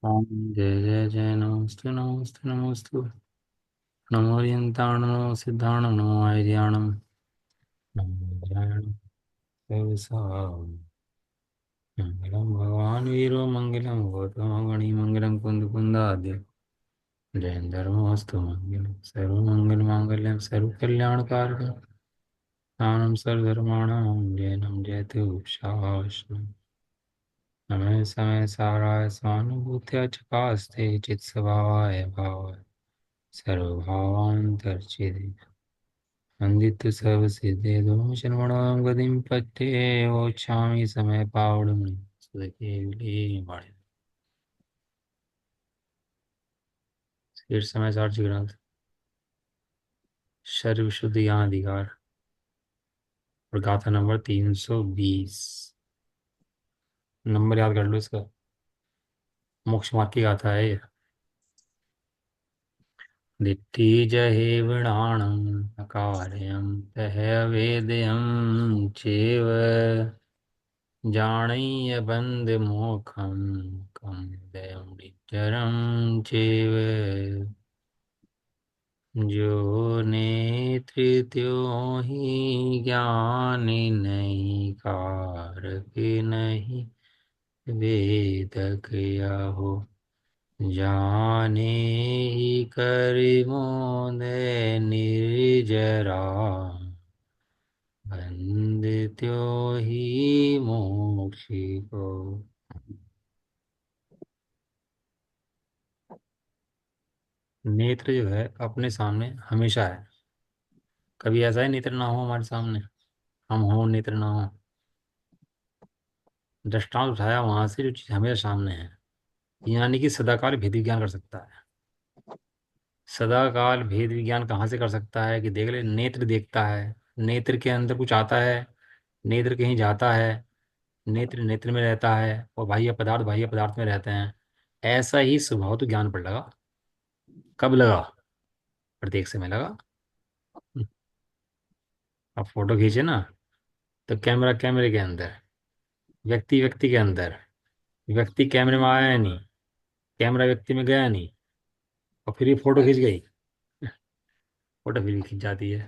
ओम जय जय जय नमस्ते नमस्ते नमस्तु नमो ओरियंताणं नमो सिद्धाणं नमो आर्याणं नमो नारायणं देवसाम् मंगलं भगवान् वीरो मंगलं गौतमगणी मंगलं कुंद जयन्दर्मोऽस्तु मंगलं सर्वमङ्गलमाङ्गल्यं सर्वकल्याणकारकं नानं सर्वधर्माणां जयनं जयतु शास्त्रम् समय समय साराय स्वानुभूत्या च कास्ते चित्स्वभावाय भावाय सर्वभावान्तर्चिते वन्दितु सर्वसिद्धे दोषन्मणों गतिं पट्टे वोच्छामि समय पावडमणि सुदके विलीयमाणि शीर्ष समय साक्षी ग्रंथ शरीर विशुद्धि ज्ञान अधिकार और गाथा नंबर 320। नंबर याद कर लो इसका। मोक्ष मार्ग की गाथा है ये। दिट्ठी जहे वृणाणम् अकार्यं तह अवेदयं चेव जानय्य बंद मोखम कम दयम निचरम चेव जो नेत्र त्यों ही ज्ञान नहीं कारक नहीं वेदक हो जाने ही कर मोदय निर्जरा बंद त्यों ही मोक्षी को। नेत्र जो है अपने सामने हमेशा है। कभी ऐसा है नेत्र ना हो हमारे सामने, हम हो नेत्र ना हो। दृष्टांत उठाया वहां से जो चीज हमेशा सामने है, यानी कि सदाकाल भेद विज्ञान कर सकता है। सदाकाल भेद विज्ञान कहाँ से कर सकता है कि देख ले, नेत्र देखता है, नेत्र के अंदर कुछ आता है, नेत्र कहीं जाता है, नेत्र नेत्र में रहता है और बाह्य पदार्थ में रहते हैं। ऐसा ही स्वभाव तो ज्ञान पर लगा। कब लगा? प्रत्येक समय लगा। अब फोटो खींचे ना, तो कैमरा कैमरे के अंदर, व्यक्ति व्यक्ति के अंदर, व्यक्ति कैमरे में आया नहीं, कैमरा व्यक्ति में गया नहीं, और फिर ये फोटो खींच गई, फोटो फिर भी खींच जाती है।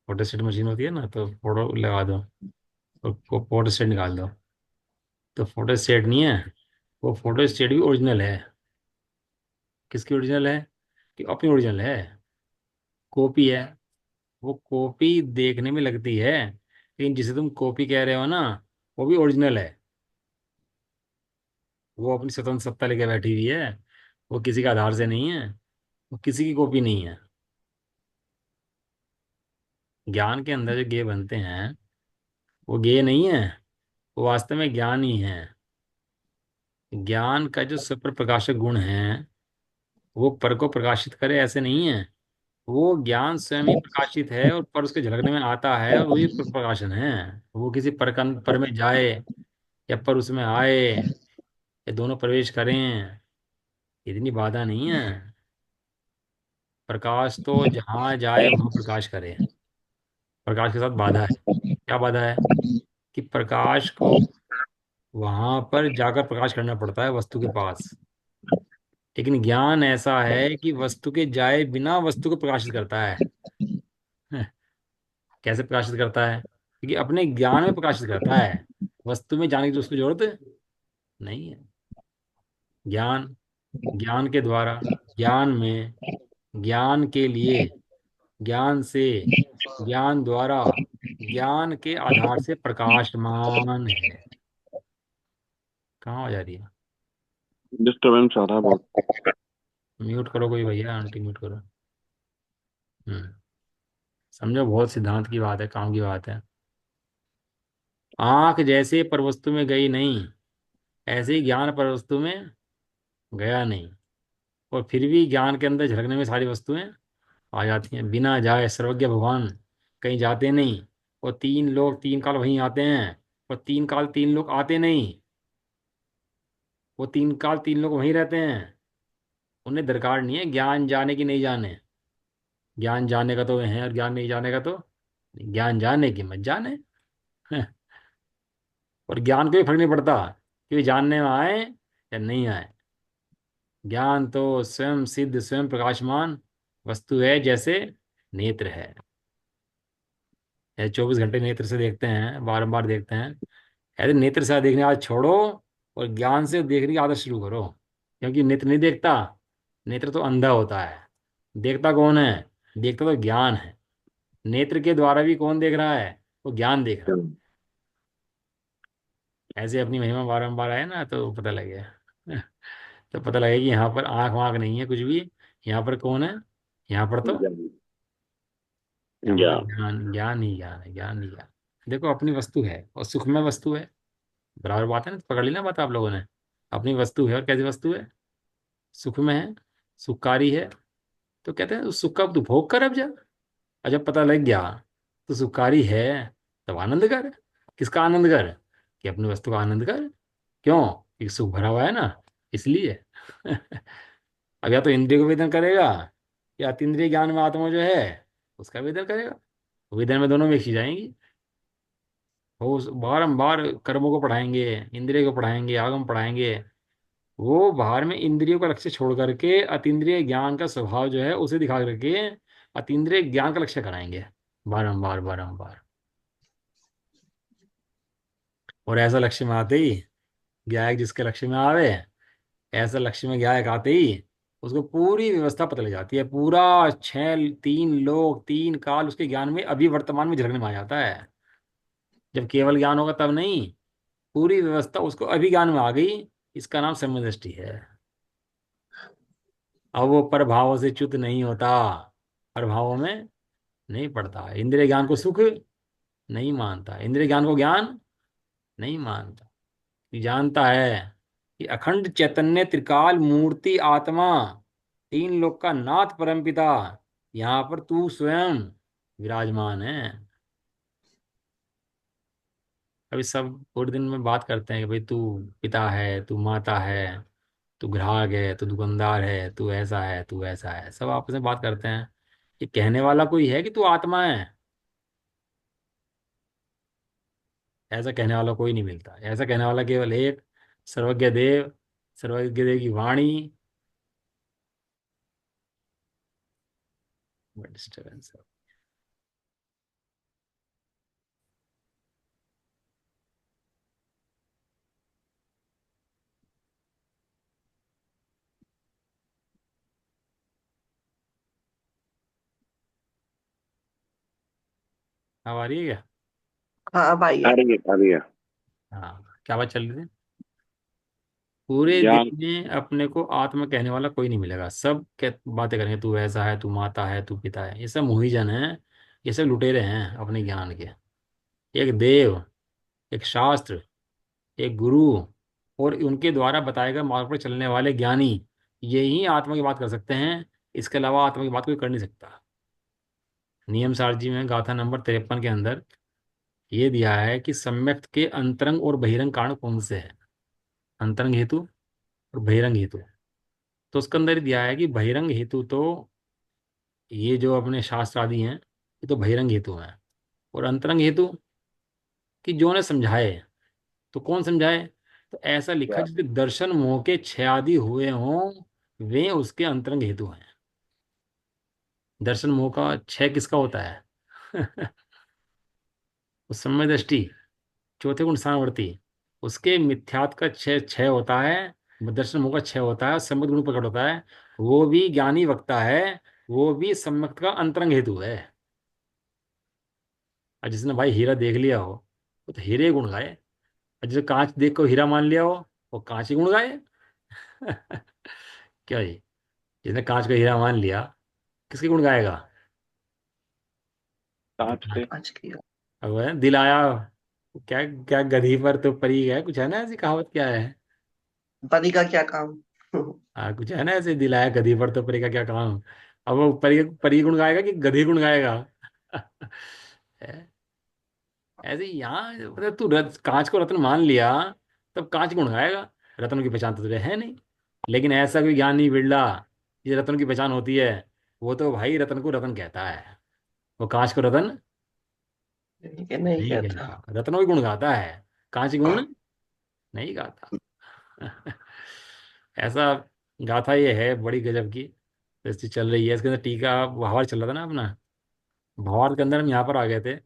फोटो स्टेट मशीन होती है ना, तो फोटो लगा दो तो फोटो स्टेट निकाल दो, तो फोटो स्टेट नहीं है, वो फोटो स्टेट भी ओरिजिनल है। किसकी ओरिजिनल है? कि अपनी ओरिजिनल है, कॉपी है। वो कॉपी देखने में लगती है, लेकिन जिसे तुम कॉपी कह रहे हो ना, वो भी ओरिजिनल है। वो अपनी स्वतंत्र सत्ता लेके बैठी हुई है, वो किसी के आधार से नहीं है, वो किसी की कॉपी नहीं है। ज्ञान के अंदर जो गेय बनते हैं, वो गेय नहीं है, वो वास्तव में ज्ञान ही है। ज्ञान का जो स्वप्र प्रकाशक गुण है, वो पर को प्रकाशित करे ऐसे नहीं है। वो ज्ञान स्वयं ही प्रकाशित है और पर उसके झलकने में आता है, और वही प्रकाशन है। वो किसी पर में जाए या पर उसमें आए, ये दोनों प्रवेश करें, इतनी बाधा नहीं है। प्रकाश तो जहां जाए वहां प्रकाश करे। प्रकाश के साथ बाधा है। क्या बाधा है? कि प्रकाश को वहां पर जाकर प्रकाश करना पड़ता है वस्तु के पास। लेकिन ज्ञान ऐसा है कि वस्तु के जाए बिना वस्तु को प्रकाशित करता है। कैसे प्रकाशित करता है? क्योंकि अपने ज्ञान में प्रकाशित करता है, वस्तु में जाने की तो उसको जरूरत नहीं है। ज्ञान, ज्ञान के द्वारा, ज्ञान में, ज्ञान के लिए, ज्ञान से, ज्ञान द्वारा, ज्ञान के आधार से प्रकाशमान है। कहाँ हो जा रही है? डिस्टरबेंस आ रहा है बहुत। म्यूट करो कोई भैया, आंटी म्यूट करो। हम्म। समझो, बहुत सिद्धांत की बात है, काम की बात है। आंख जैसे परवस्तु में गई नहीं, ऐसे ही ज्ञान परवस्तु में गया नहीं, और फिर भी ज्ञान के अंदर झलकने में सारी वस्तुएं आ जाती हैं। बिना जाए सर्वज्ञ भगवान कहीं जाते नहीं। और तीन लोग तीन काल वहीं आते हैं, और तीन काल तीन लोग आते नहीं। वो तीन काल तीन लोग वहीं रहते हैं। उन्हें दरकार नहीं है ज्ञान जाने की नहीं जाने। ज्ञान जाने का तो वे हैं, और ज्ञान नहीं जाने का तो ज्ञान जाने की मत जाने। और ज्ञान को भी फर्क नहीं पड़ता कि वे जानने में आए या नहीं आए। ज्ञान तो स्वयं सिद्ध, स्वयं प्रकाशमान वस्तु है, जैसे नेत्र है। 24 घंटे नेत्र से देखते हैं, बारंबार देखते हैं। ऐसे नेत्र से देखने की आदत छोड़ो और ज्ञान से देखने की आदत शुरू करो। क्योंकि नेत्र नहीं देखता, नेत्र तो अंधा होता है। देखता कौन है? देखता तो ज्ञान है। नेत्र के द्वारा भी कौन देख रहा है? वो ज्ञान देख रहा है। ऐसे अपनी महिमा बारंबार आए ना तो पता लगे। तो पता लगे कि यहाँ पर आंख वाँख नहीं है कुछ भी। यहाँ पर कौन है? यहाँ पर तो, ज्ञान। यहाँ पर तो ज्ञान। ज्ञान, ज्ञान ही ज्ञान है, ज्ञान ही ज्ञान। देखो अपनी वस्तु है और सुखमय वस्तु है। बराबर बात है ना, पकड़ ली ना बात आप लोगों ने। अपनी वस्तु है और कैसी वस्तु है? सुख में है, सुखकारी है। तो कहते हैं उस सुख का तू भोग कर अब जा। और जब पता लग गया तो सुखकारी है, तब आनंद कर। किसका आनंद कर? कि अपनी वस्तु का आनंद कर। क्यों? क्योंकि सुख भरा हुआ है ना, इसलिए। अब या तो इंद्रिय को वेदन करेगा, या अतीन्द्रिय ज्ञान में आत्मा जो है उसका वेदन करेगा। वेदन में दोनों में एक चीज आएंगी। वो बारंबार कर्मों को पढ़ाएंगे, इंद्रिय को पढ़ाएंगे, आगम पढ़ाएंगे। वो बाहर में इंद्रियों का लक्ष्य छोड़ करके अतीन्द्रिय ज्ञान का स्वभाव जो है उसे दिखा करके अतीन्द्रिय ज्ञान का लक्ष्य कराएंगे, बारंबार बारंबार। और ऐसा लक्ष्य में आते ही, गायक जिसके लक्ष्य में आवे, ऐसा लक्ष्य में गायक आते ही उसको पूरी व्यवस्था पता लग जाती है। पूरा 3 लोक 3 काल उसके ज्ञान में अभी वर्तमान में झलकने में आ जाता है। जब केवल ज्ञान होगा तब नहीं, पूरी व्यवस्था उसको अभी ज्ञान में आ गई। इसका नाम सम्यदृष्टि है। अब वो प्रभावों से च्युत नहीं होता, प्रभावों में नहीं पड़ता। इंद्रिय ज्ञान को सुख नहीं मानता, इंद्रिय ज्ञान को ज्ञान नहीं मानता। ये जानता है कि अखंड चैतन्य त्रिकाल मूर्ति आत्मा, 3 लोक का नाथ परमपिता, यहाँ पर तू स्वयं विराजमान है। अभी सब पूरे दिन में बात करते हैं कि भाई तू पिता है, तू माता है, तू ग्राहक है, तू दुकानदार है, तू ऐसा है, तू ऐसा है, सब आपस में बात करते हैं। ये कहने वाला कोई है कि तू आत्मा है? ऐसा कहने वाला कोई नहीं मिलता। ऐसा कहने वाला केवल एक, सर्वज्ञ देव, सर्वज्ञ देव की वाणी। डिस्टर्बेंस है। अब आ रही है क्या? हाँ भाई आ है। रही है, आ रही है। हाँ, क्या बात चल रही थी? पूरे ज्ञान। दिन में अपने को आत्मा कहने वाला कोई नहीं मिलेगा। सब बातें करेंगे, तू ऐसा है, तू माता है, तू पिता है। ये सब मोहीजन है, ये सब लुटेरे हैं अपने ज्ञान के। एक देव, एक शास्त्र, एक गुरु और उनके द्वारा बताए गए मार्ग पर चलने वाले ज्ञानी, यही आत्मा की बात कर सकते हैं। इसके अलावा आत्मा की बात कोई कर नहीं सकता। नियम सारजी में गाथा नंबर 53 के अंदर ये दिया है कि सम्यक्त के अंतरंग और बहिरंग कारण कौन से है। अंतरंग हेतु और बहिरंग हेतु। तो उसके अंदर ही दिया है कि बहिरंग हेतु तो ये जो अपने शास्त्र आदि हैं, ये तो बहिरंग हेतु हैं। और अंतरंग हेतु कि जो ने समझाए। तो कौन समझाए? तो ऐसा लिखा जिसके दर्शन मोह के 6 आदि हुए हों, वे उसके अंतरंग हेतु हैं। दर्शन मोह का 6 किसका होता है? उस समय दृष्टि, चौथे गुण स्थानवर्ती, उसके मिथ्यात्व का 6 6 होता है। दर्शन मोह का 6 होता है, सम्मत गुण प्रकट होता है। वो भी ज्ञानी वक्ता है, वो भी सम्मत का अंतरंग हेतु है। और जिसने भाई हीरा देख लिया हो, वो तो हीरे गुण गाए। और जिसे कांच देख को हीरा मान लिया हो, वो कांच ही गुण गाए। क्या जी? जिसने कांच को हीरा मान लिया, किसके गुण गाएगा? तो कांच के। आज की अब है दिल आया, क्या क्या गधी पर तो परी है, कुछ है ना ऐसी कहावत, क्या है? पति का क्या काम। हाँ, कुछ है ना ऐसे, दिल आया गधी पर तो परी का क्या काम। अब वो परी परी गुण गाएगा कि गधी गुण गाएगा? है? ऐसे ही यहाँ मतलब तू कांच को रत्न मान लिया, तब कांच गुण गाएगा। रत्न की पहचान तो तुझे है नहीं। लेकिन ऐसा कोई ज्ञानी बिरला ये रत्न की पहचान होती है, वो तो भाई रत्न को रत्न कहता है, वो कांच को रत्न नहीं नहीं नहीं कहता। कहता। रत्नों के गुण गाता है, कांच के गुण नहीं गाता। ऐसा गाथा ये है बड़ी गजब की, जैसी चल रही है इसके अंदर टीका बहार चल रहा था ना अपना। भावार्थ के अंदर हम यहाँ पर आ गए थे।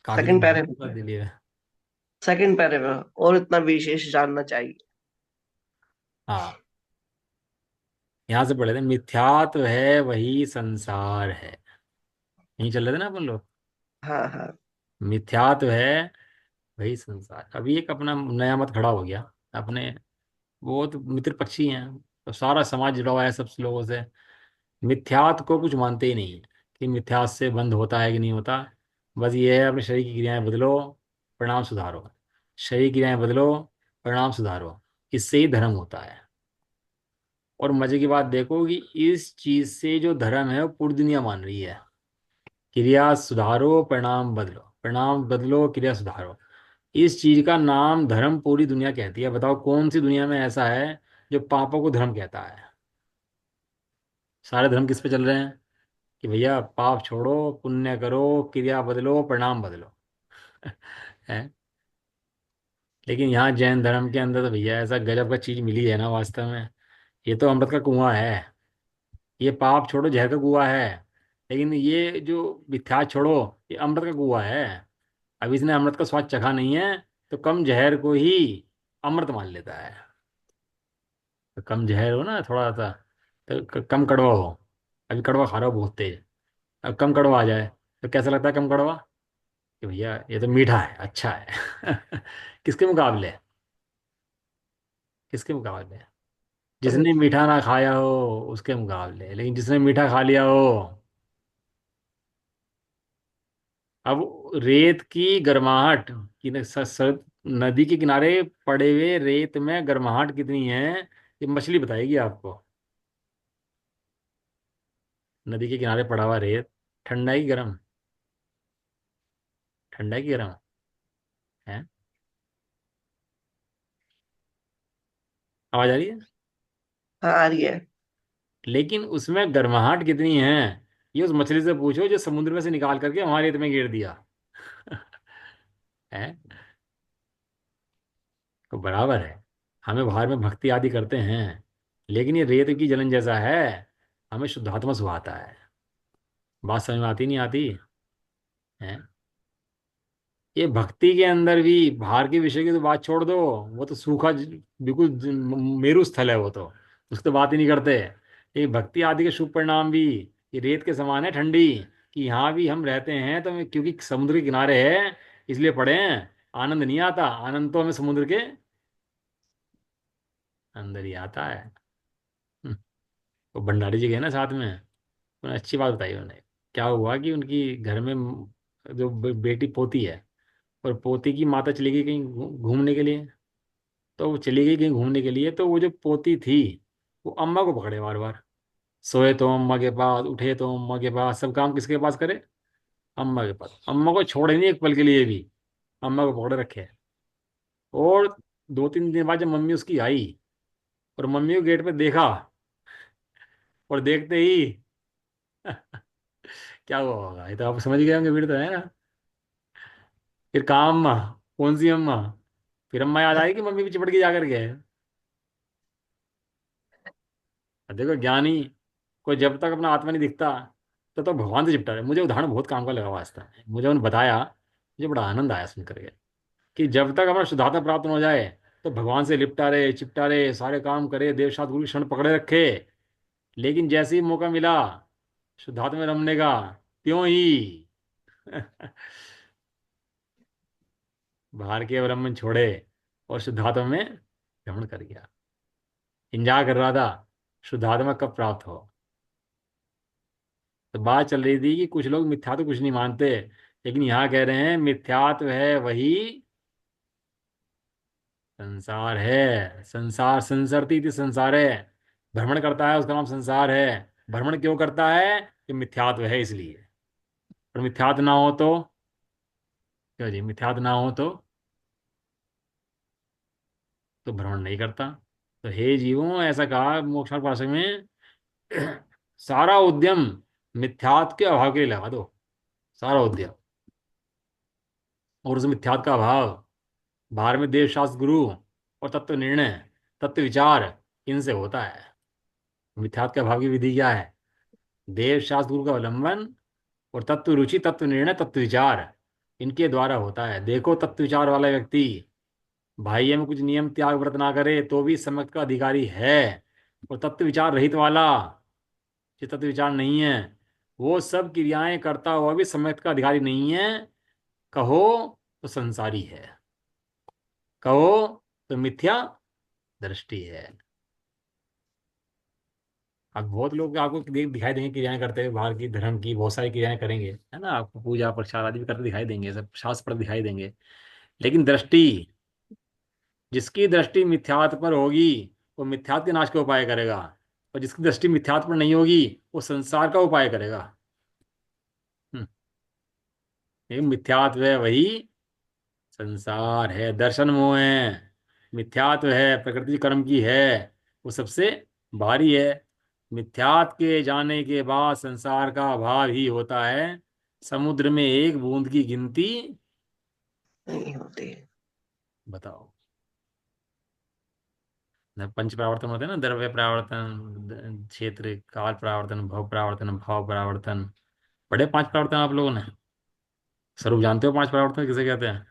काफी सेकंड दिन पैरे कर में। दिली है। सेकंड पैरे में और इतना विशेष जानना चाहिए। हाँ, यहाँ से पढ़े थे, मिथ्यात्व है वही संसार है। यहीं चल रहे थे ना अपन लोग। हाँ हाँ। मिथ्यात्व है वही संसार। अभी एक अपना नया मत खड़ा हो गया अपने, वो तो मित्र पक्षी हैं, तो सारा समाज जुड़ा हुआ है सब लोगों से। मिथ्यात्व को कुछ मानते ही नहीं है कि मिथ्यात् से बंद होता है कि नहीं होता। बस ये है अपने शरीर की क्रियाएं बदलो, परिणाम सुधारो। शरीर की क्रियाएं बदलो, परिणाम सुधारो। इससे ही धर्म होता है। और मजे की बात देखो कि इस चीज से जो धर्म है वो पूरी दुनिया मान रही है। क्रिया सुधारो, परिणाम बदलो, परिणाम बदलो, क्रिया सुधारो। इस चीज का नाम धर्म पूरी दुनिया कहती है। बताओ कौन सी दुनिया में ऐसा है जो पापों को धर्म कहता है। सारे धर्म किस पे चल रहे हैं कि भैया पाप छोड़ो, पुण्य करो, क्रिया बदलो, परिणाम बदलो। है। लेकिन यहाँ जैन धर्म के अंदर तो भैया ऐसा गजब का चीज मिली है ना वास्तव में। ये तो अमृत का कुआं है। ये पाप छोड़ो जहर का कुआं है। लेकिन ये जो मिथ्या छोड़ो, ये अमृत का कुआं है। अब इसने अमृत का स्वाद चखा नहीं है, तो कम जहर को ही अमृत मान लेता है। तो कम जहर हो ना थोड़ा सा, तो कम कड़वा हो। अभी कड़वा खा रहा हो बहुत तेज, अब कम कड़वा आ जाए तो कैसा लगता है कम कड़वा, कि भैया ये तो मीठा है, अच्छा है। किसके मुकाबले, किसके मुकाबले? जिसने मीठा ना खाया हो उसके मुकाबले। लेकिन जिसने मीठा खा लिया हो, अब रेत की गर्माहट कि नदी के किनारे पड़े हुए रेत में गर्माहट कितनी है, ये मछली बताएगी आपको। नदी के किनारे पड़ा हुआ रेत ठंडा है कि गर्म? ठंडा है कि गर्म है? आवाज आ रही है? हाँ आ रही है। लेकिन उसमें गर्माहट कितनी है, ये उस मछली से पूछो जो समुद्र में से निकाल करके हमारे रेत में गिर दिया। है। तो बराबर है। हमें बाहर में भक्ति आदि करते हैं, लेकिन ये रेत की जलन जैसा है। हमें शुद्धात्मा सुहाता है। बात समझ में आती नहीं आती है? ये भक्ति के अंदर भी बाहर के विषय की तो बात छोड़ दो। वो तो सूखा बिल्कुल मेरु स्थल है वो तो, उसकी तो बात ही नहीं करते। ये भक्ति आदि के शुभ परिणाम भी ये रेत के समान है ठंडी, कि यहाँ भी हम रहते हैं तो क्योंकि समुद्र के किनारे है इसलिए पड़े हैं। आनंद नहीं आता, आनंद तो हमें समुद्र के अंदर ही आता है। तो भंडारी जी गए ना साथ में, उन्होंने अच्छी बात बताई। उन्होंने क्या हुआ कि उनकी घर में जो बेटी पोती है, और पोती की माता चली गई कहीं घूमने के लिए। तो वो चली गई कहीं घूमने के लिए, तो वो जो पोती थी वो अम्मा को पकड़े बार बार। सोए तो अम्मा के पास, उठे तो अम्मा के पास, सब काम किसके पास करे? अम्मा के पास। अम्मा को छोड़े नहीं एक पल के लिए भी, अम्मा को पकड़े रखे। और 2-3 दिन बाद जब मम्मी उसकी आई और मम्मी को गेट पे देखा, और देखते ही क्या हुआ होगा ये तो आप समझ गए होंगे, फिर तो है ना। फिर कहाँ अम्मा, कौन सी अम्मा? फिर अम्मा याद आई कि मम्मी भी चिपट के जा करके। और देखो ज्ञानी को जब तक अपना आत्मा नहीं दिखता तब तक भगवान से चिपटा रहे। मुझे उदाहरण बहुत काम का लगा वास्तव में, मुझे उन्होंने बताया, मुझे बड़ा आनंद आया सुन करके, कि जब तक हमारा शुद्धात्मा प्राप्त न हो जाए तो भगवान से लिपटा रहे, चिपटा रहे, सारे काम करे, देव सात गुरु की शरण पकड़े रखे। लेकिन जैसे ही मौका मिला शुद्धात्मा में रमने का, त्यों ही बाहर के अवलंबन छोड़े और शुद्धात्मा में भ्रमण कर गया। इंतजार कर रहा था शुद्धात्मा कब प्राप्त हो। तो बात चल रही थी कि कुछ लोग मिथ्या तो कुछ नहीं मानते, लेकिन यहाँ कह रहे हैं मिथ्यात्व है वही संसार है। संसार संसरती थी संसार है, भ्रमण करता है उसका नाम संसार है। भ्रमण क्यों करता है? कि मिथ्यात्व है इसलिए। और मिथ्यात्व ना हो तो, क्यों जी, मिथ्यात्व ना हो तो भ्रमण नहीं करता। तो हे जीवों, ऐसा कहा मोक्षार्थ में, सारा उद्यम मिथ्यात्व के अभाव के लिए लगा दो। सारा उद्यम और उस मिथ्यात्व का अभाव बाहर में देव शास्त्र गुरु और तत्व निर्णय, तत्व विचार, इनसे होता है। मिथ्यात्व के अभाव की विधि क्या है? देव शास्त्र गुरु का अवलंबन और तत्व रुचि, तत्व निर्णय, तत्व विचार, इनके द्वारा होता है। देखो, तत्व विचार वाला व्यक्ति बाह्य में कुछ नियम त्याग व्रत ना करे तो भी सम्यक का अधिकारी है। और तत्व विचार रहित वाला, जो तत्व विचार नहीं है, वो सब क्रियाएं करता हुआ भी सम्यक का अधिकारी नहीं है। कहो तो संसारी है, कहो तो मिथ्या दृष्टि है। अब बहुत लोग आपको दिखाई देंगे क्रियाएं करते हुए, बाहर की धर्म की बहुत सारी क्रियाएं करेंगे, है ना, आपको पूजा प्रसाद आदि भी करते दिखाई देंगे, सब शास्त्र पर दिखाई देंगे। लेकिन दृष्टि, जिसकी दृष्टि मिथ्यात्व पर होगी वो मिथ्यात्व के नाश का उपाय करेगा, और जिसकी दृष्टि मिथ्यात्व पर नहीं होगी वो संसार का उपाय करेगा। हम्म, लेकिन मिथ्यात्व है वही संसार है, दर्शन मोह है, मिथ्यात्व है, प्रकृति कर्म की है, वो सबसे भारी है। मिथ्यात्व के जाने के बाद संसार का अभाव ही होता है। समुद्र में एक बूंद की गिनती नहीं होती। बताओ। पंच प्रावर्तन होते हैं ना, द्रव्य प्रावर्तन, क्षेत्र काल प्रावर्तन, भव प्रावर्तन, भाव प्रावर्तन। पढ़े पांच प्रावर्तन आप लोगों ने? स्वरूप जानते हो पांच प्रावर्तन किसे कहते हैं?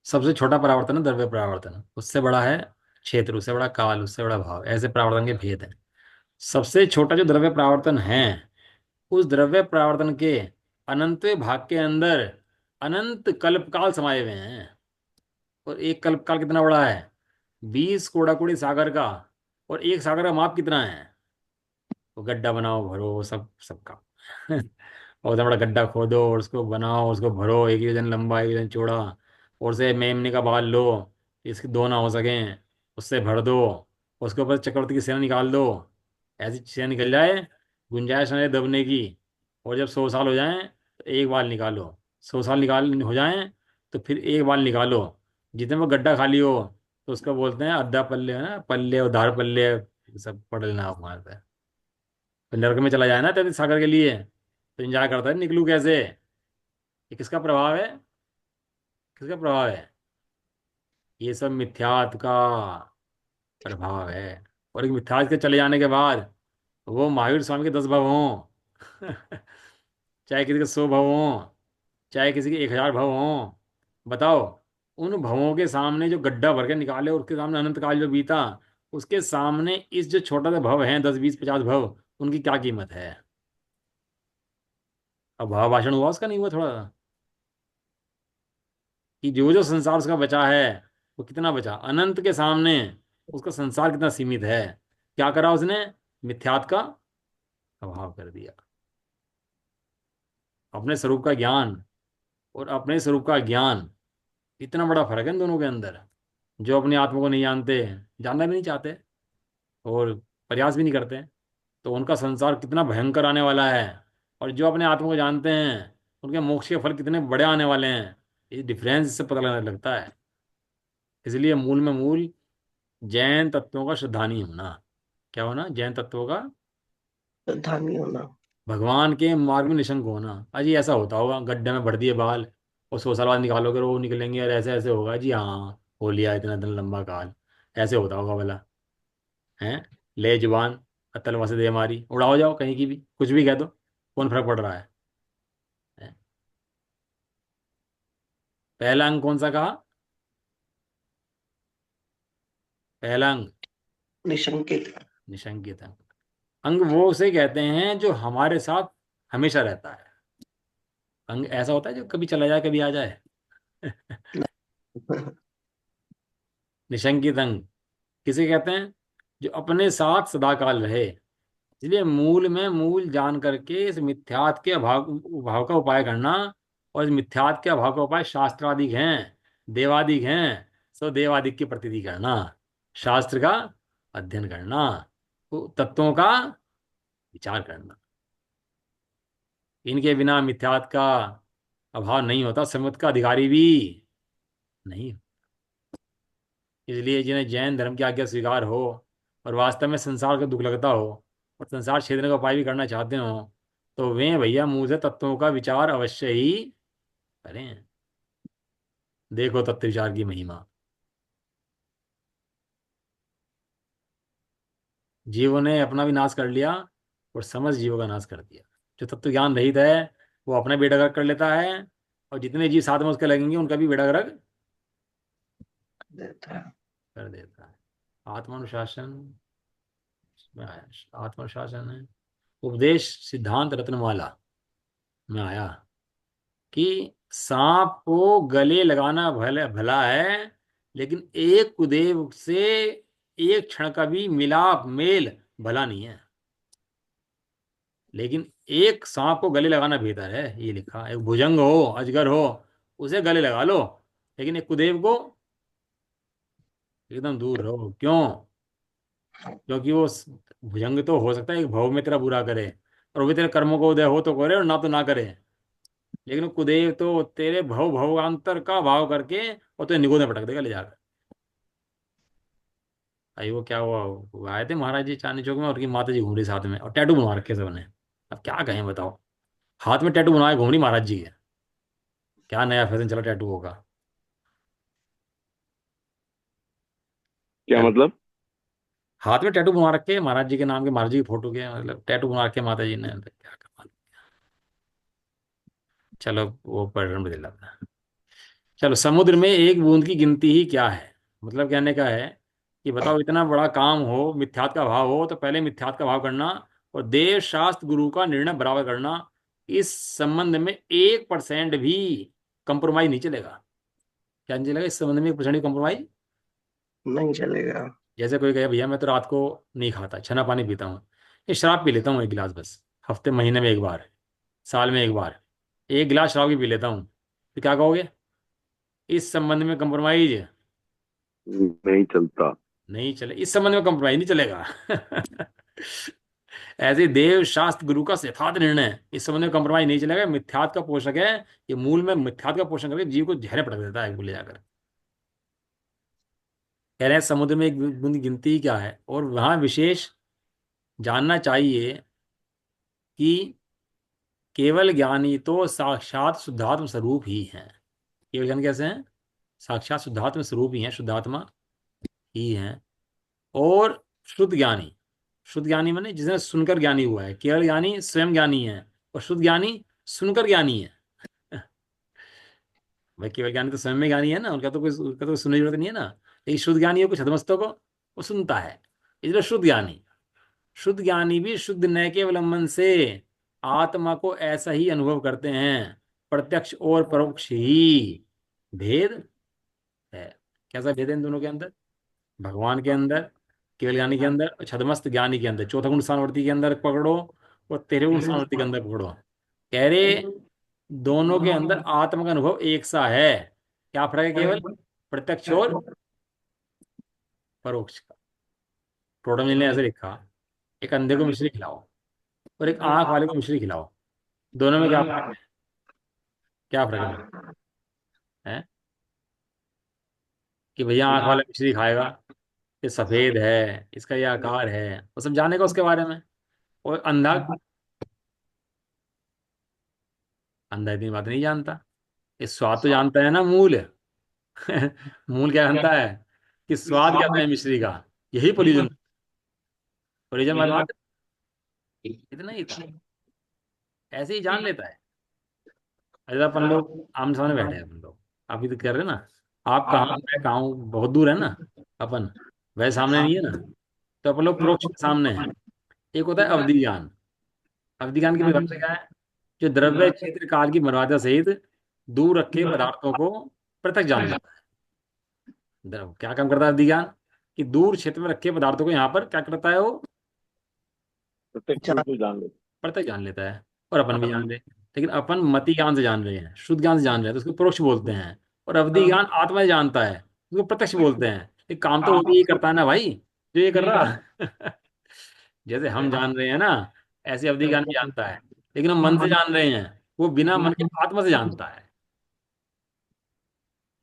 सबसे छोटा परावर्तन है द्रव्य परावर्तन, उससे बड़ा है क्षेत्र, उससे बड़ा काल, उससे बड़ा भाव, ऐसे परावर्तन के भेद हैं। सबसे छोटा जो द्रव्य परावर्तन है, उस द्रव्य परावर्तन के अनंतवें भाग के अंदर अनंत कल्पकाल समाये हुए हैं। और एक कल्पकाल कितना बड़ा है? 20 कोड़ा सागर का। और एक सागर का माप कितना है? तो गड्ढा बनाओ, भरो, सब सबका और उतना बड़ा गड्ढा खोदो और उसको बनाओ, उसको भरो, एक ही वजन लंबा, एक ही वजन चौड़ा। और से मेमने का बाल लो, इसके दो ना हो सकें, उससे भर दो। उसके ऊपर चक्रवर्ती की सेना निकाल दो, ऐसी सेना निकल जाए, गुंजाइश ना रहे दबने की। और जब 100 साल हो जाएं तो एक बाल निकालो, 100 साल निकाल हो जाएं तो फिर एक बाल निकालो। जितने में गड्ढा खाली हो तो उसका बोलते हैं अद्धा पल्ले, है ना, पल्ले और धार पल्ले, सब पढ़ लेना आप वहाँ पे। तो नरक में चला जाए ना 33 सागर के लिए, तो एंजॉय करता है, निकलू कैसे? ये किसका प्रभाव है? किसका प्रभाव है? ये सब मिथ्यात्व का प्रभाव है। और एक मिथ्यात्व के चले जाने के बाद वो महावीर स्वामी के 10 भव हों चाहे किसी के 100 भव हों, चाहे किसी के 1000 भव हों, बताओ, उन भवों के सामने जो गड्ढा भर के निकाले और उसके सामने अनंत काल जो बीता, उसके सामने इस जो छोटा सा भव है, 10 20 50 भव, उनकी क्या कीमत है? अब भाव भाषण हुआ उसका? नहीं हुआ थोड़ा? कि जो जो संसार उसका बचा है, वो कितना बचा अनंत के सामने, उसका संसार कितना सीमित है। क्या करा उसने? मिथ्यात्व का अभाव कर दिया। अपने स्वरूप का ज्ञान और अपने स्वरूप का ज्ञान, इतना बड़ा फर्क है इन दोनों के अंदर। जो अपने आत्मा को नहीं जानते, जानना भी नहीं चाहते और प्रयास भी नहीं करते, तो उनका संसार कितना भयंकर आने वाला है। और जो अपने आत्मा को जानते हैं, उनके मोक्ष के फल कितने बड़े आने वाले हैं, ये डिफरेंस इससे पता लगने लगता है। इसलिए मूल में मूल जैन तत्वों का श्रद्धानी होना। क्या होना? जैन तत्वों का धामी होना। भगवान के मार्ग में निशंक होना। अजी ऐसा होता होगा, गड्ढे में भर दिए बाल और 100 साल बाद निकालोगे वो निकलेंगे, और ऐसे ऐसे होगा जी, हाँ हो लिया इतना इतना लंबा काल, ऐसे होता होगा भला? है? ले जुबान, तलवा से दे मारी, उड़ाओ जाओ कहीं की भी, कुछ भी कह दो, कौन फर्क पड़ रहा है? हैं? पहला अंग कौन सा कहा? पहला अंग निशंकित। निशंकित अंग। अंग वो उसे कहते हैं जो हमारे साथ हमेशा रहता है। अंग ऐसा होता है जो कभी चला जाए कभी आ जाए निशंकित अंग किसे कहते हैं? जो अपने साथ सदाकाल रहे। इसलिए मूल में मूल जान करके इस मिथ्यात् के अभाव का उपाय करना। और इस मिथ्यात् के अभाव का उपाय शास्त्रादिक हैं, देवादिक हैं। सो देवादिक की प्रतीति करना, शास्त्र का अध्ययन करना, तो तत्वों का विचार करना। इनके बिना मिथ्यात् का अभाव नहीं होता, सम्यक का अधिकारी भी नहीं। इसलिए जिन्हें जैन धर्म की आज्ञा स्वीकार हो और वास्तव में संसार का दुख लगता हो और संसार छेदने का उपाय भी करना चाहते हो, तो वे भैया मुंह से तत्वों का विचार अवश्य ही करें। देखो तत्व विचार की महिमा। जीवों ने अपना भी नाश कर लिया और समस्त जीवों का नाश कर दिया। जो तत्व ज्ञान रहित है वो अपना बेड़ा गर्क कर लेता है, और जितने जीव साथ में उसके लगेंगे उनका भी बेड़ा गर्क देता है। कर देता है। आत्मानुशासन में आया, आत्मानुशासन है। उपदेश सिद्धांत रत्नमाला में आया कि सांप को गले लगाना भला भला है, लेकिन एक कुदेव से एक क्षण का भी मिलाप मेल भला नहीं है। लेकिन एक सांप को गले लगाना बेहतर है, ये लिखा। एक भुजंग हो, अजगर हो, उसे गले लगा लो, लेकिन एक कुदेव को एकदम दूर रहो। क्यों? क्योंकि वो भुजंग तो हो सकता है एक भव में तेरा बुरा करे, और वो भी तेरे कर्मों को उदय हो तो करे और ना तो ना करे, लेकिन कुदेव तो तेरे भव भवांतर का भाव करके और तुझे निगोद में पटक देगा ले जाकर। भाई वो क्या हुआ, वो आए थे महाराज जी चांदनी चौक में, और उनकी माता जी घूम रही साथ में, और टैटू बनवा रखे सबने। अब क्या कहें बताओ, हाथ में टैटू बनवाए घूम रही महाराज जी के। क्या नया फैशन चला टैटू का। क्या क्या, मतलब? हाथ में टैटू बनवा रखे महाराज जी के नाम के, महाराज जी की फोटो के, मतलब टैटू बनवा रखे माता जी ने, तो क्या कमाल। चलो वो पर्यटन बदल जाता है। चलो, समुद्र में एक बूंद की गिनती ही क्या है। मतलब कहने का है कि बताओ, इतना बड़ा काम हो, मिथ्यात का भाव हो, तो पहले मिथ्यात का भाव करना, और देव शास्त्र गुरु का निर्णय बराबर करना। इस संबंध में 1% भी कंप्रोमाइज नहीं चलेगा। क्या नहीं चलेगा इस संबंध में? 1% कंप्रोमाइज। नहीं चलेगा। जैसे कोई कहे भैया मैं तो रात को नहीं खाता, छना पानी पीता हूँ, ये शराब पी लेता हूँ एक गिलास बस, हफ्ते महीने में एक बार, साल में एक बार, एक गिलास शराब की पी लेता हूँ, तो क्या कहोगे? इस संबंध में कंप्रोमाइज नहीं चलता। नहीं चले, इस संबंध में कंप्रोमाइज नहीं चलेगा। ऐसे ही देव शास्त्र गुरु का यथार्थ निर्णय है, इस संबंध में कंप्रोमाइज नहीं चलेगा। मिथ्यात का पोषक है, ये मूल में मिथ्यात का पोषण करके जीव को जहर पटक देता है भूले जाकर। कह रहे हैं समुद्र में एक बूंद गिनती क्या है, और वहां विशेष जानना चाहिए कि केवल ज्ञानी तो साक्षात शुद्धात्म स्वरूप ही हैं। केवल ज्ञानी कैसे हैं? साक्षात शुद्धात्म स्वरूप ही हैं, शुद्धात्मा ही हैं। और शुद्ध ज्ञानी, शुद्ध ज्ञानी माने जिसने सुनकर ज्ञानी हुआ है। केवल ज्ञानी स्वयं ज्ञानी है, और शुद्ध ज्ञानी सुनकर ज्ञानी है। भाई केवल ज्ञानी तो स्वयं में ज्ञानी है ना, उनका तो सुनने की जरूरत नहीं है ना। लेकिन शुद्ध ज्ञानी है कुछ हदमस्तों को वो सुनता है, इसलिए शुद्ध ज्ञानी। शुद्ध ज्ञानी भी शुद्ध नय के अवलंबन से आत्मा को ऐसा ही अनुभव करते हैं। प्रत्यक्ष और परोक्ष ही भेद है। कैसा भेद है इन दोनों के अंदर? भगवान के अंदर, केवल ज्ञानी के अंदर, और छदमस्त ज्ञानी के अंदर, चौथा गुण स्थानवर्ती के अंदर पकड़ो, और तेरह गुण स्थानवर्ती के अंदर पकड़ो। कह रहे दोनों के अंदर आत्मा का अनुभव एक सा है। क्या फर्क है? केवल प्रत्यक्ष और परोक्ष का। टोटल ने ऐसे लिखा, एक अंधे को मिश्री खिलाओ और एक आंख वाले को मिश्री खिलाओ, दोनों में क्या फर्क है? क्या फर्क है बताओ? है कि भैया आंख वाला मिश्री खाएगा, ये सफेद है, इसका ये आकार है, वो सब जानेगा उसके बारे में। और अंधा, अंधा इतनी बात नहीं जानता। इस स्वाद तो जानता है ना, मूल। मूल क्या जानता है कि स्वाद कैसा है मिश्री का, यही पोल्यूशन। पोल्यूशन वाला बात इतना ही था, ऐसे ही जान लेता है। अरे अपन लोग आमने सामने बैठे हैं, अपन लोग अभी तो कर रहे हैं ना, आप कहाँ मैं कहाँ हूँ, बहुत दूर है ना अपन, वह सामने नहीं है ना। तो अपन लोग प्रोक्ष के सामने हैं। एक होता है अवधि ज्ञान। अवधि ज्ञान की परिभाषा क्या है? जो द्रव्य क्षेत्र काल की मर्यादा सहित दूर रखे पदार्थों को पृथक जान लेता है। क्या काम करता है अवधि ज्ञान? कि दूर क्षेत्र में रखे पदार्थों को यहाँ पर क्या करता है वो? प्रत्यक्ष जान। रूप से जान लो। पृथक जान लेता है। और अपन भी जान रहे हैं, लेकिन अपन मति ज्ञान से जान रहे हैं, शुद्ध ज्ञान से जान रहे हैं, तो उसको परोक्ष बोलते हैं। और अवधि ज्ञान आत्मा से जानता है, उसको प्रत्यक्ष बोलते हैं। ये काम तो वो भी यही करता है ना भाई, जो ये कर रहा। जैसे हम जान रहे हैं ना, ऐसे अवधि ज्ञान भी जानता है, लेकिन हम मन से जान रहे हैं, वो बिना मन के आत्मा से जानता है।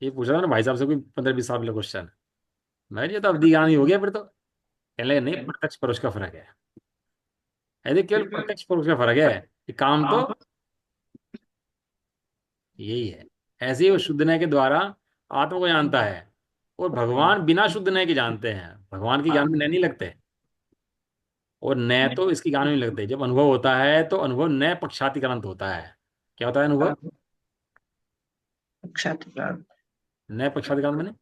ये पूछ रहा था ना भाई साहब से कोई 15-20 साल पहले क्वेश्चन, मैं ये तो अवधि ज्ञान ही हो गया फिर तो। कहने लगे नहीं, प्रत्यक्ष परोक्ष का फर्क है। यदि केवल प्रत्यक्ष परोक्ष का फर्क है, कि काम तो यही है। ऐसे ही वो शुद्ध नय के द्वारा आत्मा को जानता है। और भगवान बिना शुद्ध नय के जानते हैं, भगवान के ज्ञान में नय नहीं लगते, और नय तो इसके ज्ञान में नहीं लगते। जब अनुभव होता है तो अनुभव नय पक्षातिक्रांत होता है। क्या होता है अनुभव? क्षातिक्रांत। नय पक्षातिक्रांत मैंने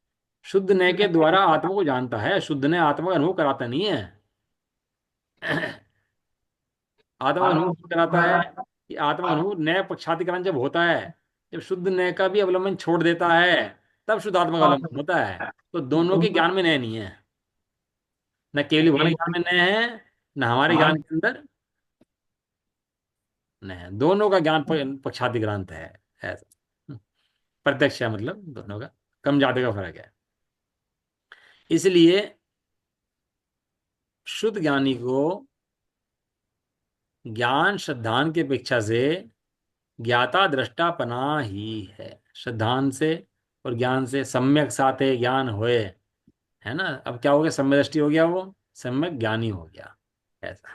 शुद्ध नय के द्वारा आत्मा को जानता है, शुद्ध नय आत्मा का अनुभव कराता नहीं है। आत्मा का अनुभव कब कराता है? कि आत्मा का अनुभव नय पक्षातिक्रांत जब होता है, जब शुद्ध नय का भी अवलंबन छोड़ देता है, तब शुद्ध आत्मा का अवलंबन होता है। तो दोनों के ज्ञान में नय नहीं है, न केवल भगवान के ज्ञान में नय है, न हमारे ज्ञान के अंदर नय है। दोनों का ज्ञान पक्षातिक्रांत है। ऐसा प्रत्यक्ष है, मतलब दोनों का कम ज्यादा का फर्क है। इसलिए शुद्ध ज्ञानी को ज्ञान श्रद्धान की अपेक्षा से ज्ञाता दृष्टापना ही है। श्रद्धान से और ज्ञान से सम्यक साथे ज्ञान होए, है ना। अब क्या हो गया? सम्यक दृष्टि हो गया, वो सम्यक ज्ञानी हो गया। ऐसा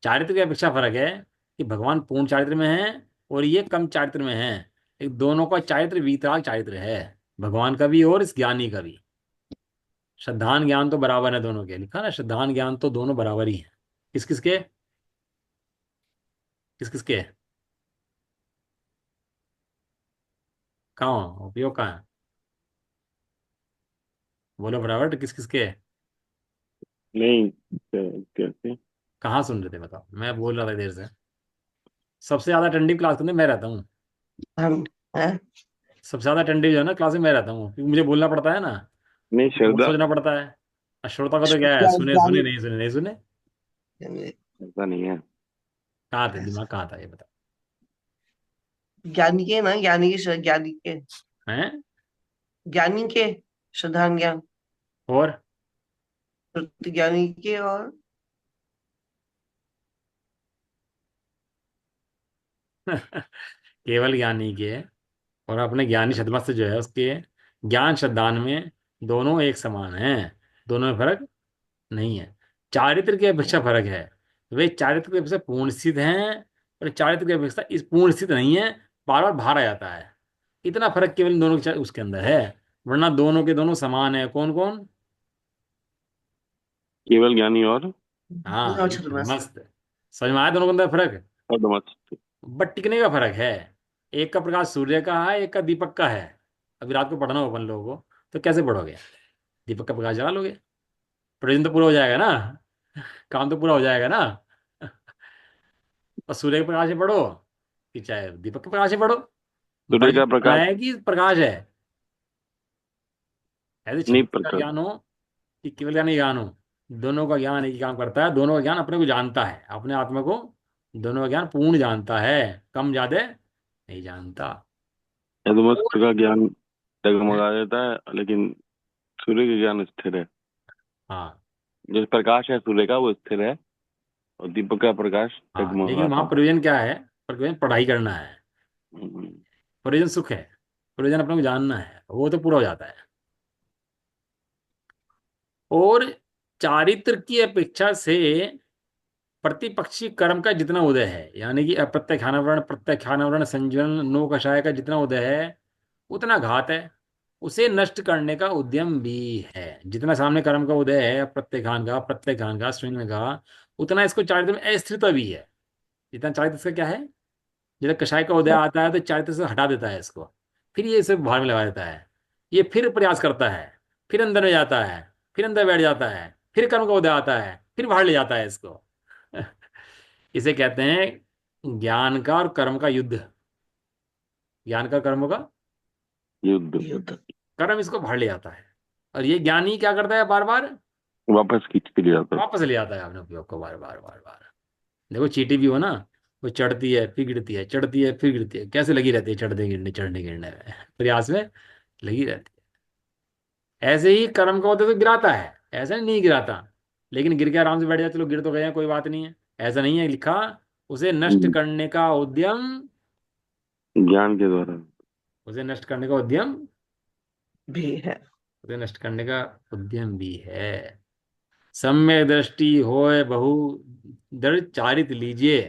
चारित्र की अपेक्षा फर्क है कि भगवान पूर्ण चारित्र में है और ये कम चारित्र में है। एक दोनों का चारित्र वीतराग चारित्र है, भगवान का भी और इस ज्ञानी का भी। श्रद्धान ज्ञान तो बराबर है दोनों के, लिखा ना, श्रद्धान ज्ञान तो दोनों बराबर ही है। किस किसके? किस किसके? कहाँ उपयोग कहाँ है? बोलो बराबर, किस किसके? नहीं, कैसे? कहाँ सुन रहे थे बताओ? मैं बोल रहा था देर से। सबसे ज्यादा ठंडी क्लास में मैं रहता हूँ। हम है। सबसे ज्यादा ठंडी जो है ना क्लास में मैं रहता हूँ, क्योंकि मुझे बोलना पड़ता है ना, नहीं, बहुत श्रद्धा। सोचना पड़ता है। और श्रोता का तो क्या है, सुने सुने ज्ञानी। नहीं सुने नहीं सुने। ऐसा नहीं है। कहाँ थे दिमाग, कहाँ था ये बता। ज्ञानी के ना, ज्ञानी के हैं? ज्ञानी के श्रद्धान ज्ञान, और ज्ञानी के और केवल ज्ञानी के और अपने ज्ञानी शतमस्त जो है उसके ज्ञान शतदान में दोनों एक समान हैं, दोनों में फर्क नहीं है। चारित्र की अपेक्षा फर्क है। वे चारित्र की अपेक्षा पूर्ण स्थित हैं और चारित्र की अपेक्षा इस पूर्ण स्थित नहीं है, बार बार बाहर आ जाता है। इतना फर्क केवल इन दोनों के उसके अंदर है, वरना दोनों के दोनों समान है। कौन कौन? केवल ज्ञानी और हाँ, और ये छद्मस। मस्त। समझ में आया दोनों के अंदर फर्क? अर्धमस्त। बट टिकने का फर्क है। एक का प्रकाश सूर्य का है, एक का दीपक का है। अभी रात को पढ़ना हो अपन लोगों को, तो कैसे पढ़ोगे? दीपक का प्रकाश जला लोगे, प्रयोजन तो पूरा हो जाएगा ना, काम तो पूरा हो जाएगा ना। और सूर्य के प्रकाश में पढ़ो कि चाहे दीपक के प्रकाश में पढ़ो, सूर्य वर्जन का करना प्रकाश। है कि प्रकाश है। ऐसे नहीं, छत्तीस का प्रकाश। ज्ञान हो कि केवल ज्ञान ही ज्ञान हो, दोनों का ज्ञान एक ही काम करता है। दोनों का ज्ञान अपने को जानता है, अपने आत्मा को दोनों का ज्ञान पूर्ण जानता है, कम ज्यादा नहीं जानता। अर्धमस्त और का ज्ञान डगमगा देता है, लेकिन सूर्य का ज्ञान स्थिर है। हाँ जो प्रकाश है सूर्य का वो स्थिर है, और दीपक का प्रकाश हाँ, लेकिन वहां डगमगाता है। प्रयोजन क्या है? प्रयोजन पढ़ाई करना है, हम्म। प्रयोजन सुख है, प्रयोजन अपने को जानना है, वो तो पूरा हो जाता है। और चारित्र की अपेक्षा से प्रतिपक्षी कर्म का जितना उदय है, यानी कि अप्रत्यक्षानावरण प्रत्यक्षानावरण संजन नो कषाय का जितना उदय है, उतना घात है। उसे नष्ट करने का उद्यम भी है। जितना सामने कर्म का उदय है, प्रत्येखान का स्वयं का, उतना इसको चारित्र में अस्थिरता भी है। जितना चारित्र से क्या है, जब कषाय का उदय आता है तो चारित्र से हटा देता है इसको, फिर ये इसे बाहर में लगा देता है। ये फिर प्रयास करता है, फिर अंदर में जाता है, फिर अंदर बैठ जाता है, फिर कर्म का उदय आता है, फिर बाहर ले जाता है इसको। इसे कहते हैं ज्ञान का और कर्म का युद्ध। ज्ञान का कर्म का, युद्ध। युद्ध। कर्म इसको बाहर ले जाता है, और ये ज्ञानी क्या करता है? बार बार वापस खींच के ले जाता है। वापस ले आता है अपने उपयोग को, बार बार बार बार। देखो चींटी भी हो ना, वो चढ़ती है फिर गिरती है, चढ़ती है फिर गिरती है, कैसे लगी रहती है? चढ़ने गिरने में, प्रयास में लगी रहती है। ऐसे ही कर्म का होता है तो गिराता है, ऐसा नहीं गिराता, लेकिन गिर के आराम से बैठ जाए, चलो गिर तो गए हैं, कोई बात नहीं है, ऐसा नहीं है लिखा। उसे नष्ट हम्म। करने का उद्यम, ज्ञान के द्वारा। उसे नष्ट करने का उद्यम, भी है। उसे नष्ट करने का उद्यम भी है। सम्यक दृष्टि होए बहु दृढ़ चारित लीजिए।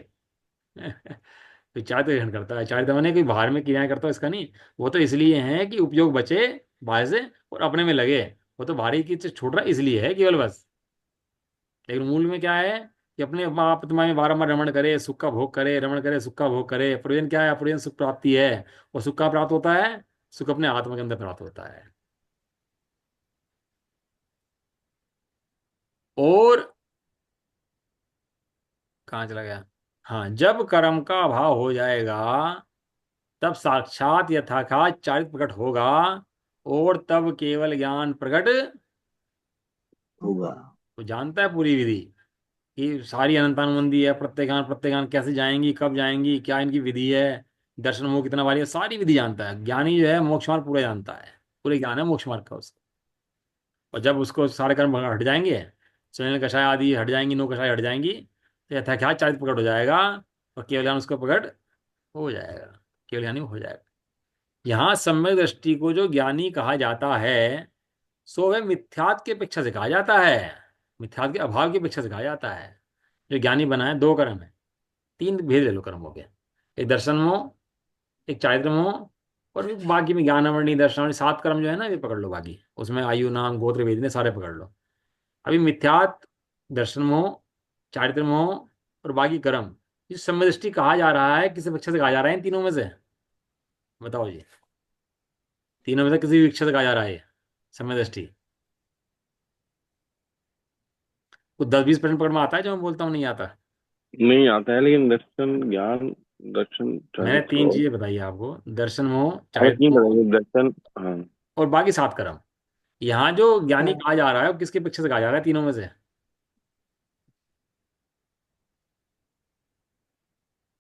तो तो चारित्र ग्रहण करता है। चारित्र मैंने कोई बाहर में क्रियाएं करता हो इसका नहीं। वो तो इसलिए है कि उपयोग बचे बाहर से और अपने में लगे। वो तो बाहरी की चीज छूट रहा है इसलिए है केवल, बस। लेकिन मूल में क्या है कि अपने आप में बारम्बार रमण करे, सुख का भोग करे, रमण करे, सुख का भोग करे। प्रयोजन क्या है? प्रयोजन सुख प्राप्ति है। और सुख का प्राप्त होता है, सुख अपने आत्मा के अंदर प्राप्त होता है। और कहाँ चला गया? हाँ, जब कर्म का अभाव हो जाएगा तब साक्षात यथार्थात चारित्र प्रकट होगा। और तब केवल ज्ञान प्रकट। होगा। तो जानता है पूरी विधि कि सारी अनंतानुबंधी है, प्रत्येगान प्रत्येगान कैसे जाएंगी, कब जाएंगी, क्या इनकी विधि है, दर्शन मोह कितना बारी है, सारी विधि जानता है। ज्ञानी जो है मोक्ष मार्ग पूरा जानता है। पूरे ज्ञान है मोक्ष मार्ग का उसको। और जब उसको सारे कर्म हट जाएंगे, सुनील कषाय आदि हट जाएंगी, नो कषाय हट जाएंगी, तो यथाख्यात चारित्र प्रकट हो जाएगा। और केवल ज्ञान उसको प्रकट हो जाएगा। केवल ज्ञानी हो जाएगा। यहाँ सम्यक दृष्टि को जो ज्ञानी कहा जाता है, सो वह मिथ्यात्व की अपेक्षा से कहा जाता है। मिथ्यात्व के अभाव की अपेक्षा से कहा जाता है। जो ज्ञानी बना है, दो कर्म है, तीन भेद ले लो कर्म हो गया। एक दर्शन मोह, एक चारित्र मोह, और भी बाकी में ज्ञानावरणी दर्शनावरणी सात कर्म जो है ना, ये पकड़ लो। बाकी उसमें आयु नाम गोत्र वेद ने सारे पकड़ लो। अभी मिथ्यात्व, दर्शन मोह, चारित्र मोह और बाकी कर्म, इस सम्यदृष्टि कहा जा रहा है, किस अपेक्षा से कहा जा रहा है इन तीनों में से? बताओ जी। तीनों में से किसी भी अपेक्षा से कहा जा रहा है सम्यदृष्टि? कुछ 10-20% पकड़ में आता है जो मैं बोलता हूँ, नहीं आता? नहीं आता है, लेकिन दर्शन ज्ञान, दर्शन मैंने चारित्र तीन और चीजें बताई आपको, दर्शन मोह, और चारित्र नहीं मोह बताइए दर्शन। हाँ। और बाकी सात कर्म। यहाँ जो ज्ञानी हाँ। कहा जा रहा है वो किसके अपेक्षा से कहा जा रहा है तीनों में से?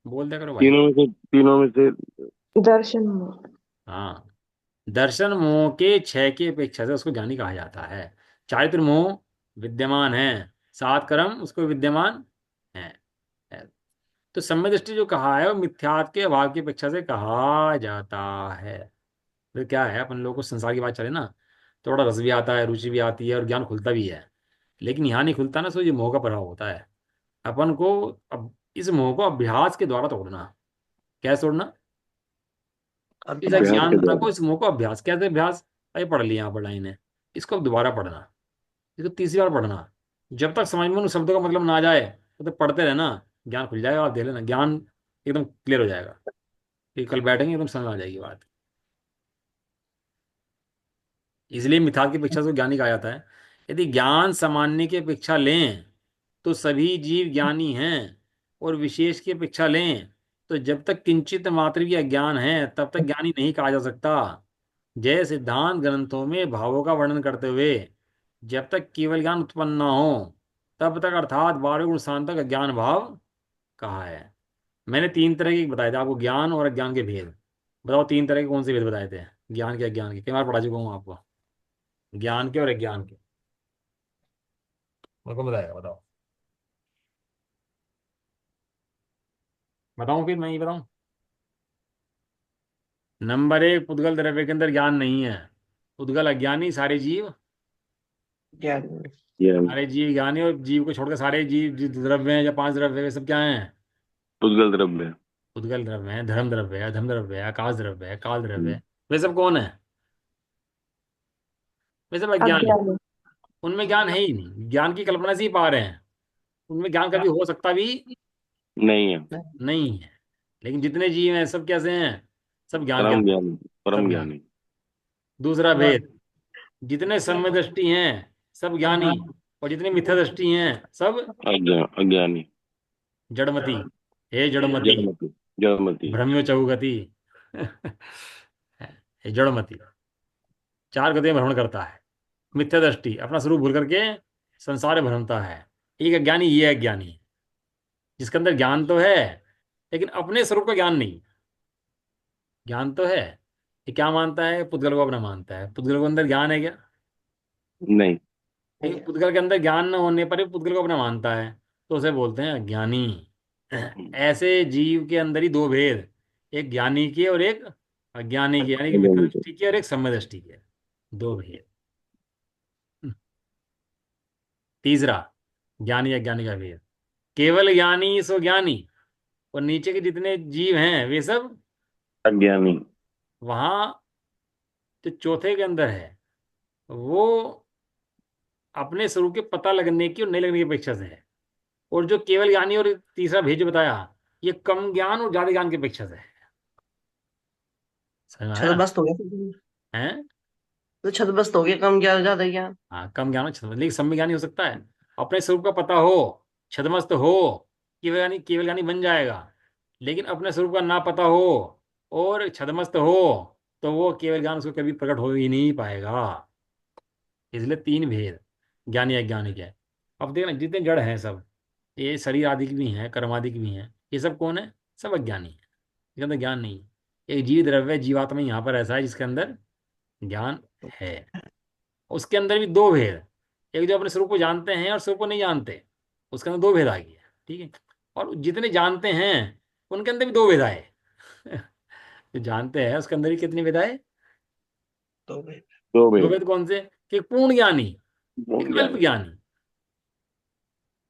बोल दिया करो भाई। तीनों में से दर्शन। हाँ, दर्शन मोह के क्षय की अपेक्षा से उसको ज्ञानी कहा जाता है। चारित्र मोह विद्यमान है, सात कर्म उसको विद्यमान है। तो सम्यक दृष्टि जो कहा है वो मिथ्यात्व के अभाव की अपेक्षा से कहा जाता है। फिर क्या है, अपन लोगों को संसार की बात चले ना, थोड़ा रस भी आता है, रुचि भी आती है और ज्ञान खुलता भी है। लेकिन यहाँ नहीं खुलता ना, सो ये मोह का प्रभाव होता है। अपन को अब इस मोह को अभ्यास के द्वारा तोड़ना। कैसे तोड़ना? इस अभ्यास। अभ्यास के अज्ञानता को, द्वारा। इस मोह को अभ्यास। कैसे अभ्यास? अरे पढ़ लिया यहाँ पर लाइन है, इसको अब दोबारा पढ़ना, इसको तीसरी बार पढ़ना। जब तक समझ में उन शब्दों का मतलब ना आ जाए तब तक पढ़ते रहना। ज्ञान खुल जाएगा, आप देख लेना, ज्ञान एकदम क्लियर हो जाएगा। कि कल बैठेंगे एकदम समझ में आ जाएगी बात। इसलिए मिथाल की अपेक्षा से ज्ञानी कहा जाता है। यदि ज्ञान सामान्य की अपेक्षा लें तो सभी जीव ज्ञानी हैं, और विशेष की अपेक्षा लें तो जब तक किंचित मात्र भी अज्ञान है तब तक ज्ञानी नहीं कहा जा सकता। जय सिद्धांत ग्रंथों में भावों का वर्णन करते हुए जब तक केवल ज्ञान उत्पन्न न हो तब तक, अर्थात 12 गुण शांत तक अज्ञान भाव कहा है। मैंने तीन तरह के बताए थे आपको, ज्ञान और अज्ञान के भेद। बताओ तीन तरह के कौन से भेद बताए थे? ज्ञान के अज्ञान के, कई बार पढ़ा चुका हूँ आपको। ज्ञान के और अज्ञान के मेरे को बताएगा, बताओ। बताऊं फिर मैं ही बताऊं? नंबर एक, पुद्गल द्रव्य के अंदर ज्ञान नहीं है। पुद्गल अज्ञानी, सारे जीव, ज्ञान। ये सारे जीव ज्ञानी। और जीव को छोड़कर सारे जीव जो द्रव्य हैं या पांच द्रव्य हैं, वे सब क्या हैं? पुद्गल द्रव्य। पुद्गल द्रव्य है, धर्म द्रव्य है, अधम द्रव्य है, आकाश द्रव्य है, काल द्रव्य हम्म। है। वे सब कौन है? वे सब अज्ञान है। अज्ञानी। उनमें ज्ञान है ही नहीं, ज्ञान की कल्पना से ही पा रहे हैं। उनमें ज्ञान कभी हो सकता भी नहीं है। नहीं है। लेकिन जितने जीव हैं सब कैसे हैं? सब ज्ञान के परम अंदर। ज्ञानी। परम सब ज्ञान। ज्ञानी। दूसरा भेद, जितने सम्यक दृष्टि हैं सब ज्ञानी, और जितने मिथ्या दृष्टि हैं सब अज्ञानी। जड़मति। हे जड़मति, जड़मति। जड़मति। भ्रम्यो चौगति। हे जड़मति, चार गतियां भ्रमण करता है। मिथ्या दृष्टि, अपना स्वरूप भूल करके संसार में भ्रमता है। एक अज्ञानी, ये अज्ञानी जिसके अंदर ज्ञान तो है लेकिन अपने स्वरूप का ज्ञान नहीं। ज्ञान तो है, ये क्या मानता है? पुद्गल को अपना मानता है। पुद्गल को अंदर ज्ञान है क्या? नहीं। लेकिन पुद्गल के अंदर ज्ञान न होने पर भी पुद्गल को अपना मानता है, तो उसे बोलते हैं अज्ञानी। ऐसे जीव के अंदर ही दो भेद, एक ज्ञानी के और एक अज्ञानी के, यानी कि मिथ्या अज्ञानी को। दृष्टि के और एक सम्यक दृष्टि के। दो भेद। तीसरा, ज्ञानी अज्ञानी का भेद। केवल ज्ञानी सो ज्ञानी, और नीचे के जितने जीव हैं वे सब अज्ञानी। वहां जो चौथे के अंदर है वो अपने स्वरूप के पता लगने की और नहीं लगने की अपेक्षा से है। और जो केवल ज्ञानी और तीसरा भेद जो बताया, ये कम ज्ञान और ज्यादा ज्ञान की अपेक्षा से है। समझ में आया? छदबस्त हो गया फिर। हैं? तो छदबस्त हो गया, कम ज्ञान ज्यादा ज्ञान। हाँ, कम ज्ञान हो छद्म, लेकिन सम्य ज्ञानी हो सकता है। अपने स्वरूप का पता हो, छद्मस्त हो, केवल ज्ञानी बन जाएगा। लेकिन अपने स्वरूप का ना पता हो और छद्मस्त हो, तो वो केवल ज्ञान उसको कभी प्रकट हो ही नहीं पाएगा। इसलिए तीन भेद, ज्ञानी अज्ञानी के। अब देखना जितने जड़ हैं सब, ये शरीर आदि की भी हैं, कर्म आदि की भी हैं, ये सब कौन है? सब अज्ञानी है। इसके अंदर ज्ञान नहीं है। एक जीव द्रव्य जीवात्मा यहाँ पर ऐसा है जिसके अंदर ज्ञान है। उसके अंदर भी दो भेद, एक जो अपने स्वरूप को जानते हैं और स्वरूप को नहीं जानते, उसके अंदर दो भेद आ गया। ठीक है। और जितने जानते हैं उनके अंदर भी दो भेद आए। जो जानते हैं उसके अंदर भी कितनी भेद आए? तो भाई दो दो भेद। भेद कौन से? कि पूर्ण ज्ञानी, एक भूल अल्प ज्ञानी। ज्ञानी।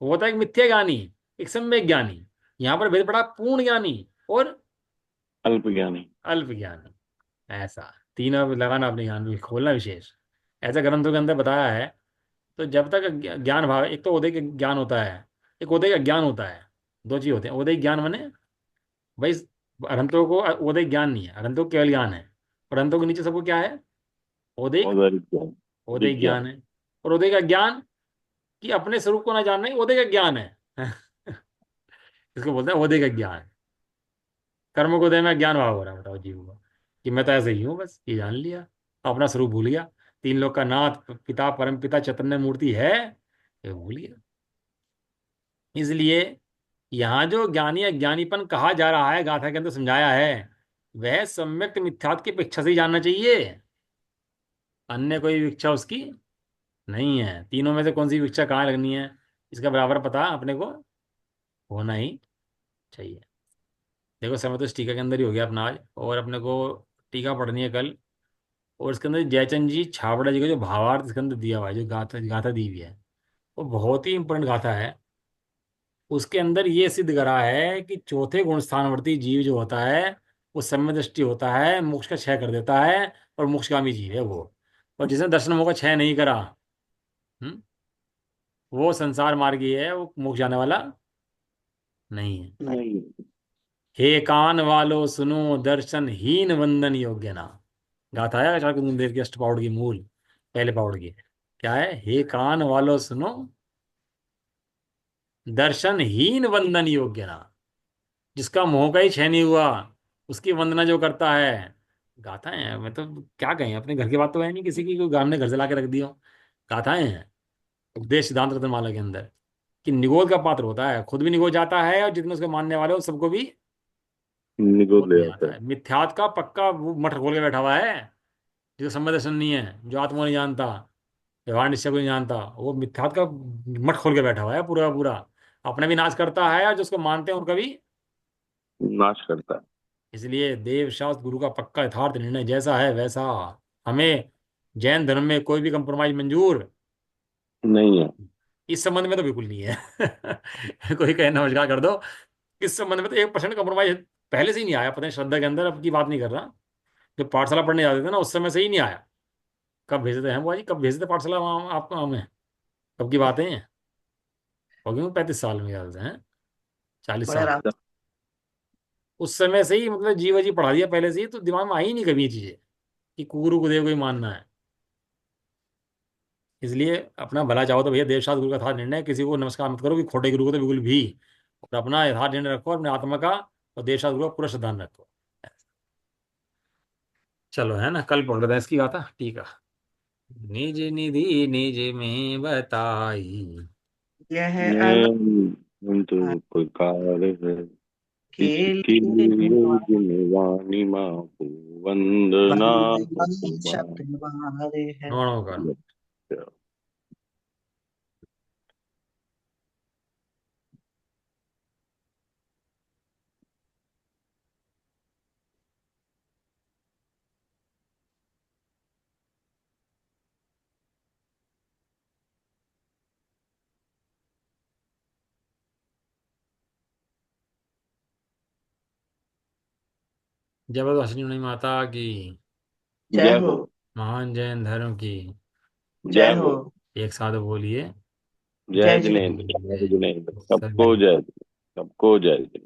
वो होता है एक मिथ्या ज्ञानी, एक सम्यक ज्ञानी। यहाँ पर भेद पड़ा पूर्ण ज्ञानी और अल्प ज्ञानी। अल्प ज्ञानी। ऐसा तीनों लगाना अपने ज्ञान में, खोलना विशेष। ऐसा ग्रंथों के अंदर बताया है। तो जब तक ज्ञान भाव, एक तो उदय के ज्ञान होता है, एक उदय का ज्ञान होता है। दो चीज होते हैं। उदय ज्ञान माने भाई अरहंतों को उदय ज्ञान नहीं है, अरहंतों को केवल ज्ञान है। और अरहंतों के नीचे सबको क्या है? उदय, औदारिक ज्ञान। उदय विज्ञान। ज्ञान है। और उदय का ज्ञान कि अपने स्वरूप को ना जानना ही उदय का ज्ञान है। इसको बोलते हैं उदय का ज्ञान। कर्म को उदय में ज्ञान भाव हो रहा है, बताओ जीव को कि मैं तो ऐसे ही हूँ, बस ये जान लिया, अपना स्वरूप भूल गया। तीन लोग का नाथ पिता परम पिता चैतन्य मूर्ति है, ये भूल गया। इसलिए यहाँ जो ज्ञानी अज्ञानीपन कहा जा रहा है, गाथा के अंदर समझाया है, वह सम्यक मिथ्यात्व की अपेक्षा से ही जानना चाहिए। अन्य कोई विवक्षा उसकी नहीं है। तीनों में से कौन सी विवक्षा कहाँ लगनी है, इसका बराबर पता अपने को होना ही चाहिए। देखो समय तो इस टीका के अंदर ही हो गया अपना आज, और अपने को टीका पढ़नी है कल। और इसके अंदर जयचंद जी छाबड़ा जी का जो भावार्थ इसके अंदर दिया हुआ है, जो गाथा गाथा दी हुई है, वो बहुत ही इंपॉर्टेंट गाथा है। उसके अंदर ये सिद्ध करा है कि चौथे गुण स्थानवर्ती जीव जो होता है वो सम्य दृष्टि होता है, मोक्ष का क्षय कर देता है, और मोक्षगामी जीव है वो। और जिसने दर्शन मोक्ष का क्षय नहीं करा, हम्म, वो संसार मार्गी है, वो मोक्ष जाने वाला नहीं है। नहीं। नहीं। हे कान वालो सुनो, दर्शन हीन वंदन योग्य ना। गाथा है आचार्य कुंदन देव की अष्टपाउड़ की मूल, पहले पाउड़ की। क्या है? हे कान वालो सुनो, दर्शन हीन वंदन योग्य ना। जिसका मोह का ही क्षय नहीं हुआ, उसकी वंदना जो करता है। गाथाएं हैं, मैं तो क्या कहें, अपने घर की बात तो है नहीं किसी की, कोई गांव ने घर से ला के रख दियो। गाथाएं हैं उपदेश सिद्धांत रत्नमाला के अंदर, कि निगोद का पात्र होता है, खुद भी निगोद जाता है, और जितने उसके मानने वाले हो सबको भी निगोद निगोद ले ले आता जाता है। है। मिथ्यात का पक्का वो मठ खोल के बैठा हुआ है, जिसको समय दर्शन नहीं है, जो आत्मा को नहीं जानता, व्यवहार निश्चय को नहीं जानता, वो मिथ्यात का मठ खोल के बैठा हुआ है पूरा का पूरा। अपने भी नाश करता है, और जिसको मानते हैं उनका भी। नाश करता है। इसलिए देव शास्त्र गुरु का पक्का यथार्थ निर्णय जैसा है वैसा। हमें जैन धर्म में कोई भी कंप्रोमाइज मंजूर नहीं है। इस संबंध में तो बिल्कुल नहीं है। कोई कहे नमस्कार कर दो, इस संबंध में तो 1% कंप्रोमाइज पहले से ही नहीं आया। पता नहीं श्रद्धा के अंदर, अब की बात नहीं कर रहा, जो पाठशाला पढ़ने जाते थे ना उस समय से ही नहीं आया। कब भेजते हैं बुआ जी, कब भेजते पाठशाला वहाँ आपको हमें? कब की बातें हैं? हो गई 35 साल में ज्यादा से हैं, चालीस बड़े साल आराम। उस समय से ही मतलब जीवा जी पढ़ा दिया पहले से ही, तो दिमाग में आई ही नहीं कभी ये चीजें कि गुरु को देव को ही मानना है। इसलिए अपना भला चाहो तो भैया देवशास्त्र गुरु का था निर्णय, किसी को नमस्कार मत करो कि खोटे गुरु को तो बिल्कुल भी। और अपना यथार्थ निर्णय रखो अपने आत्मा का, और देवशास्त्र गुरु का पूरा श्रद्धान रखो। चलो है ना, कल पढ़ रहे हैं इसकी गाथा, ठीक है। निज निधि निज में बताई, यह अनंत मैं तो प्रकार है। के इसके लिए योगिनी वाणी माँ को वंदना वंदना कुमार। शब्द हमारे हैं। नोणों का। जबरदस्ती माता की। जय जय हो। हो। महान जैन धर्म की। जय जय हो। हो। एक साथ बोलिए। जय जय जिनेंद्र। जिनेन्द्र, जय जिनेन्द्र, सबको सभी जय। सबको जय जिनेन्द्र।